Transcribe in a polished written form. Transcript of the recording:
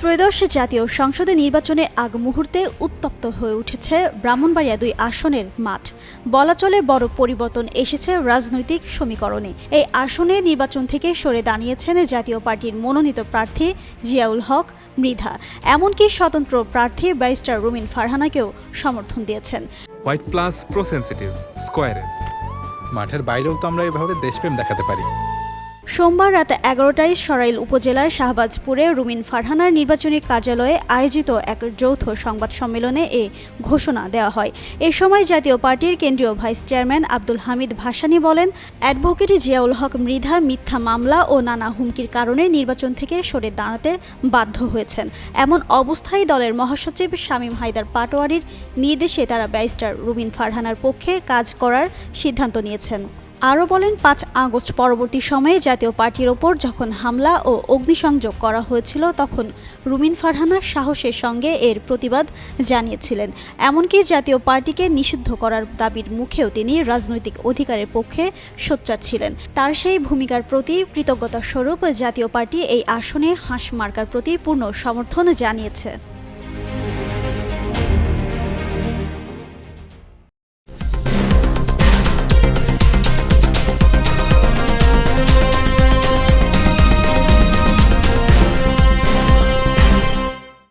ত্রয়োদশ জাতীয় সংসদে নির্বাচনের আগ মুহূর্তে উত্তপ্ত হয়ে উঠেছে ব্রাহ্মণবাড়িয়া ২ আসনের মাঠ। বলা চলে বড় পরিবর্তন এসেছে রাজনৈতিক সমীকরণে। এই আসনে নির্বাচন থেকে সরে দাঁড়িয়েছেন জাতীয় পার্টির মনোনীত প্রার্থী জিয়াউল হক মৃধা, এমনকি স্বতন্ত্র প্রার্থী ব্যারিস্টার রুমিন ফারহানাকেও সমর্থন দিয়েছেন। হোয়াইট প্লাস প্রো সেনসিটিভ স্কোয়ারে মাঠের বাইরেও তো আমরা এভাবে দেশপ্রেম দেখাতে পারি। সোমবার রাত ১১টায় সরাইল উপজেলার শাহবাজপুরে রুমিন ফারহানার নির্বাচনী কার্যালয়ে আয়োজিত এক যৌথ সংবাদ সম্মেলনে এ ঘোষণা দেওয়া হয়। এ সময় জাতীয় পার্টির কেন্দ্রীয় ভাইস চেয়ারম্যান আব্দুল হামিদ ভাসানী বলেন, অ্যাডভোকেট জিয়াউল হক মৃধা মিথ্যা মামলা ও নানা হুমকির কারণে নির্বাচন থেকে সরে দাঁড়াতে বাধ্য হয়েছেন। এমন অবস্থায় দলের মহাসচিব শামীম হায়দার পাটোয়ারির নির্দেশে তারা ব্যারিস্টার রুমিন ফারহানার পক্ষে কাজ করার সিদ্ধান্ত নিয়েছেন। আরও বলেন, ৫ আগস্ট পরবর্তী সময়ে জাতীয় পার্টির ওপর যখন হামলা ও অগ্নিসংযোগ করা হয়েছিল তখন রুমিন ফারহানা সাহসের সঙ্গে এর প্রতিবাদ জানিয়েছিলেন। এমনকি জাতীয় পার্টিকে নিষিদ্ধ করার দাবির মুখেও তিনি রাজনৈতিক অধিকারের পক্ষে সোচ্চার ছিলেন। তার সেই ভূমিকার প্রতি কৃতজ্ঞতা স্বরূপ জাতীয় পার্টি এই আসনে হাঁস মার্কার প্রতি পূর্ণ সমর্থন জানিয়েছে।